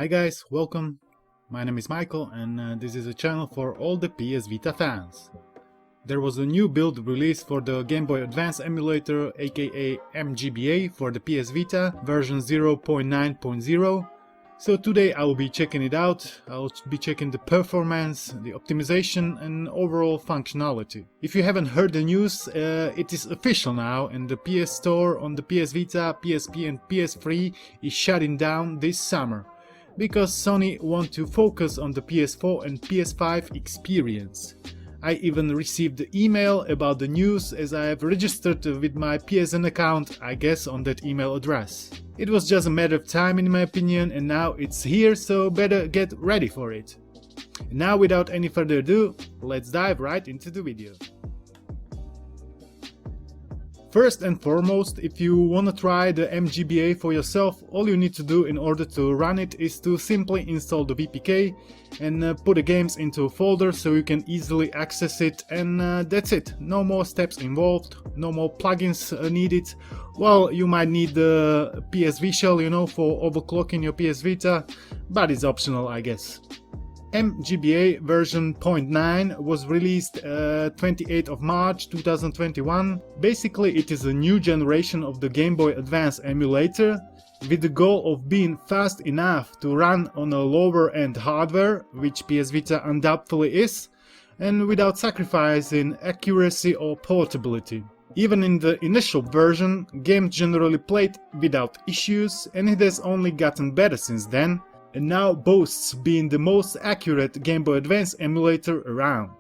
Hi guys, welcome. My name is Michael and this is a channel for all the PS Vita fans. There was a new build released for the Game Boy Advance emulator, aka mGBA, for the PS Vita version 0.9.0. So today I will be checking it out. I'll be checking the performance, the optimization and overall functionality. If you haven't heard the news, it is official now, and the PS Store on the PS Vita, PSP and PS3 is shutting down this summer, because Sony want to focus on the PS4 and PS5 experience. I even received the email about the news, as I have registered with my PSN account, I guess, on that email address. It was just a matter of time in my opinion, and now it's here, so better get ready for it. Now without any further ado, let's dive right into the video. First and foremost, if you wanna try the mGBA for yourself, all you need to do in order to run it is to simply install the VPK and put the games into a folder so you can easily access it, and that's it. No more steps involved, no more plugins needed. Well, you might need the PSV shell, you know, for overclocking your PS Vita, but it's optional, I guess. mGBA version 0.9 was released 28th of March 2021. Basically, it is a new generation of the Game Boy Advance emulator, with the goal of being fast enough to run on a lower end hardware, which PS Vita undoubtedly is, and without sacrificing accuracy or portability. Even in the initial version, games generally played without issues, and it has only gotten better since then, and now boasts being the most accurate Game Boy Advance emulator around.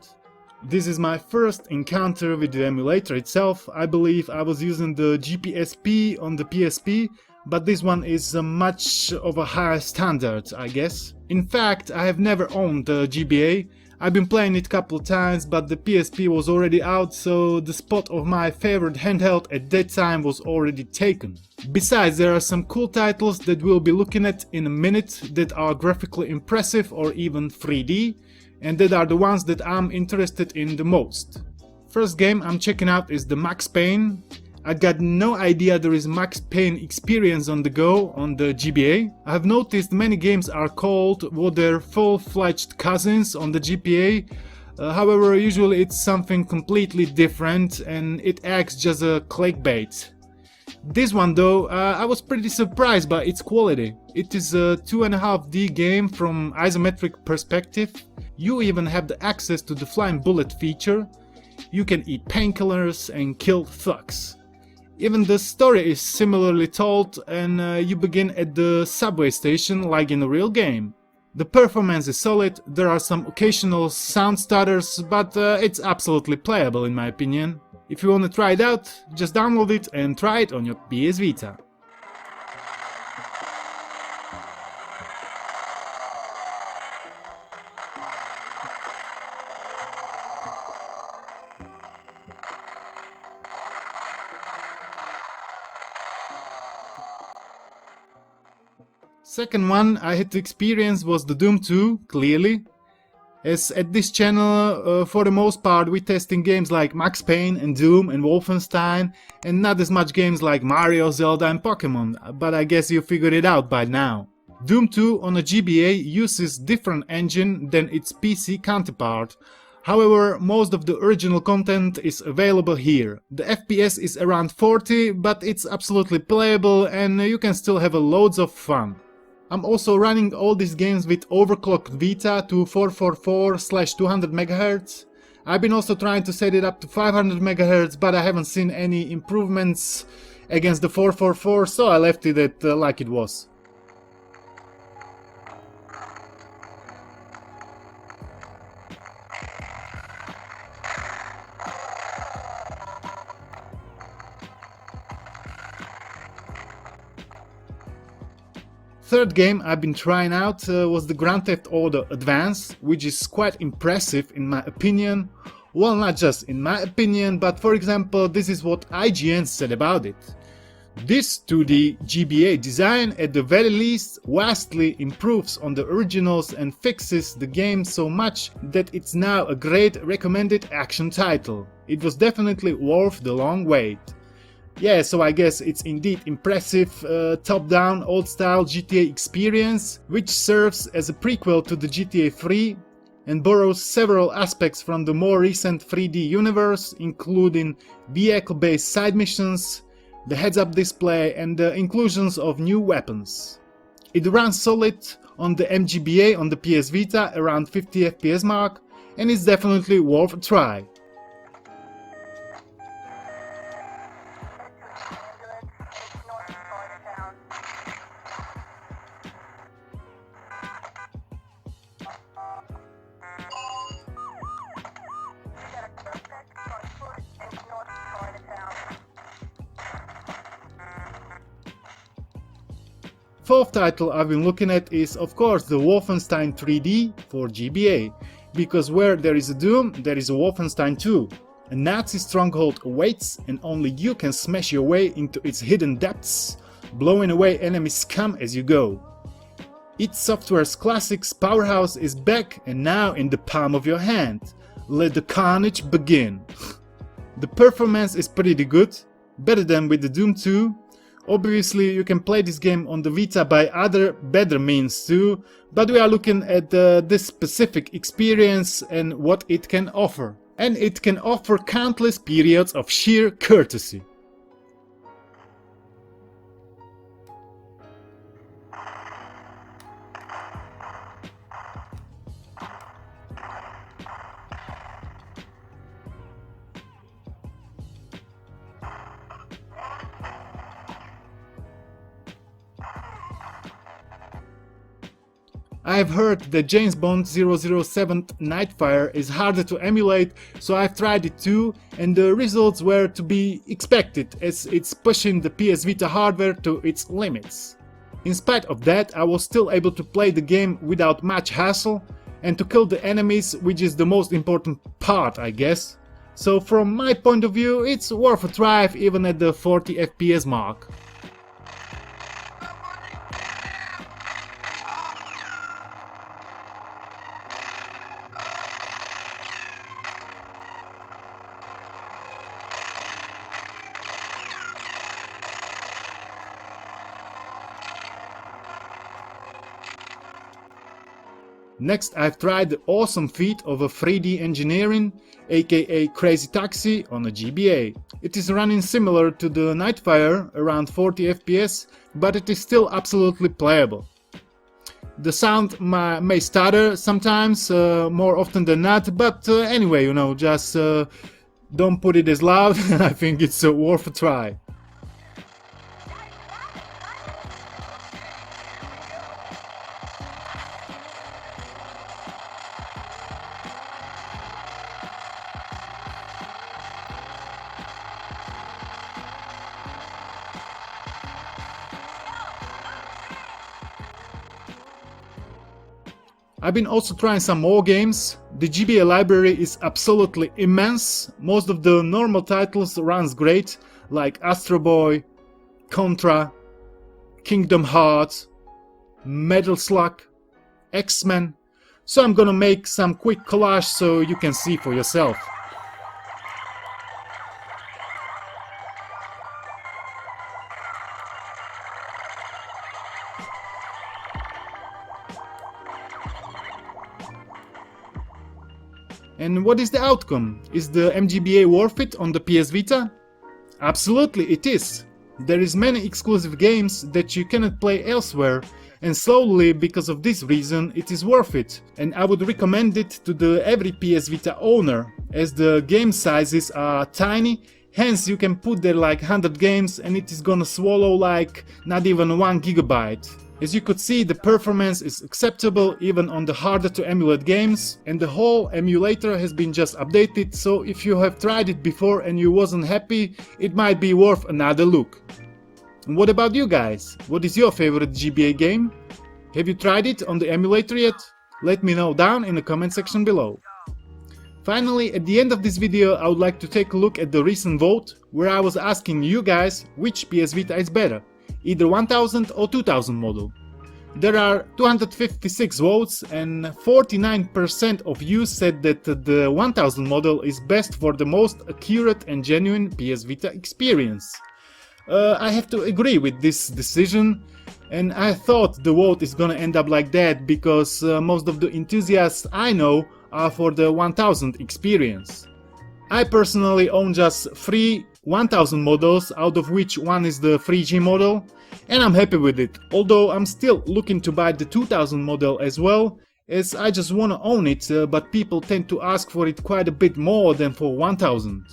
This is my first encounter with the emulator itself. I believe I was using the GPSP on the PSP, but this one is much of a higher standard, I guess. In fact, I have never owned the GBA. I've been playing it a couple of times, but the PSP was already out, so the spot of my favorite handheld at that time was already taken. Besides, there are some cool titles that we'll be looking at in a minute that are graphically impressive or even 3D, and that are the ones that I'm interested in the most. First game I'm checking out is the Max Payne. I got no idea there is Max Payne experience on the go on the GBA. I have noticed many games are called what their full-fledged cousins on the GBA. However, usually it's something completely different and it acts just a clickbait. This one though, I was pretty surprised by its quality. It is a 2.5D game from isometric perspective. You even have the access to the flying bullet feature. You can eat painkillers and kill thugs. Even the story is similarly told, and you begin at the subway station like in a real game. The performance is solid, there are some occasional sound stutters, but it's absolutely playable in my opinion. If you want to try it out, just download it and try it on your PS Vita. Second one I had to experience was the Doom 2, clearly. As at this channel, for the most part, we're testing games like Max Payne and Doom and Wolfenstein, and not as much games like Mario, Zelda and Pokemon, but I guess you figured it out by now. Doom 2 on a GBA uses different engine than its PC counterpart. However, most of the original content is available here. The FPS is around 40, but it's absolutely playable and you can still have loads of fun. I'm also running all these games with overclocked Vita to 444/200 MHz. I've been also trying to set it up to 500 MHz, but I haven't seen any improvements against the 444, so I left it at like it was. Third game I've been trying out was the Grand Theft Auto Advance, which is quite impressive in my opinion. Well, not just in my opinion, but for example, this is what IGN said about it. This 2D GBA design at the very least vastly improves on the originals and fixes the game so much that it's now a great recommended action title. It was definitely worth the long wait. Yeah, so I guess it's indeed impressive top-down old-style GTA experience, which serves as a prequel to the GTA 3 and borrows several aspects from the more recent 3D universe, including vehicle-based side missions, the heads-up display and the inclusions of new weapons. It runs solid on the mGBA on the PS Vita around 50 FPS mark and is definitely worth a try. Fourth title I've been looking at is of course the Wolfenstein 3D for GBA, because where there is a Doom, there is a Wolfenstein 2. A Nazi stronghold awaits and only you can smash your way into its hidden depths, blowing away enemy scum as you go. id Software's classics powerhouse is back and now in the palm of your hand. Let the carnage begin. The performance is pretty good, better than with the Doom 2. Obviously you can play this game on the Vita by other better means too, but we are looking at this specific experience and what it can offer. And it can offer countless periods of sheer courtesy. I've heard that James Bond 007 Nightfire is harder to emulate, so I've tried it too, and the results were to be expected as it's pushing the PS Vita hardware to its limits. In spite of that, I was still able to play the game without much hassle and to kill the enemies, which is the most important part, I guess. So from my point of view, it's worth a try even at the 40 FPS mark. Next, I've tried the awesome feat of a 3D engineering, aka Crazy Taxi, on a GBA. It is running similar to the Nightfire, around 40 FPS, but it is still absolutely playable. The sound may stutter sometimes, more often than not, but anyway, you know, just don't put it as loud, and I think it's worth a try. I've been also trying some more games. The GBA library is absolutely immense. Most of the normal titles runs great, like Astroboy, Contra, Kingdom Hearts, Metal Slug, X-Men. So I'm gonna make some quick collage so you can see for yourself. And what is the outcome? Is the mGBA worth it on the PS Vita? Absolutely it is. There is many exclusive games that you cannot play elsewhere, and slowly because of this reason it is worth it, and I would recommend it to every PS Vita owner, as the game sizes are tiny, hence you can put there like 100 games and it is gonna swallow like not even 1 GB. As you could see, the performance is acceptable even on the harder to emulate games, and the whole emulator has been just updated, so if you have tried it before and you wasn't happy, it might be worth another look. And what about you guys? What is your favorite GBA game? Have you tried it on the emulator yet? Let me know down in the comment section below. Finally, at the end of this video, I would like to take a look at the recent vote, where I was asking you guys which PS Vita is better, either 1000 or 2000 model. There are 256 votes and 49% of you said that the 1000 model is best for the most accurate and genuine PS Vita experience. I have to agree with this decision, and I thought the vote is gonna end up like that because most of the enthusiasts I know are for the 1000 experience. I personally own just 3 1000 models, out of which one is the 3G model, and I'm happy with it, although I'm still looking to buy the 2000 model as well, as I just wanna own it, but people tend to ask for it quite a bit more than for 1000.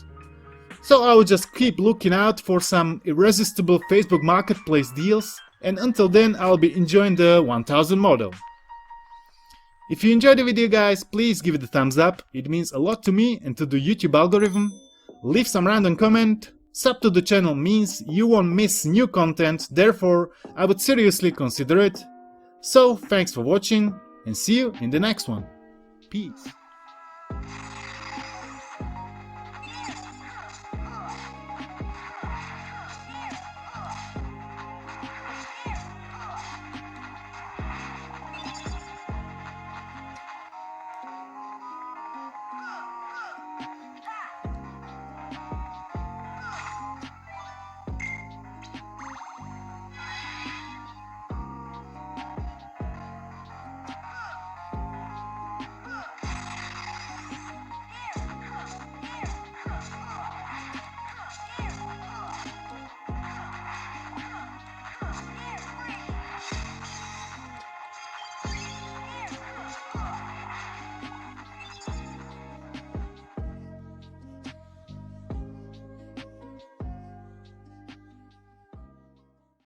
So I will just keep looking out for some irresistible Facebook Marketplace deals, and until then I'll be enjoying the 1000 model. If you enjoyed the video guys, please give it a thumbs up, it means a lot to me and to the YouTube algorithm. Leave some random comment, sub to the channel means you won't miss new content, therefore I would seriously consider it. So thanks for watching and see you in the next one. Peace.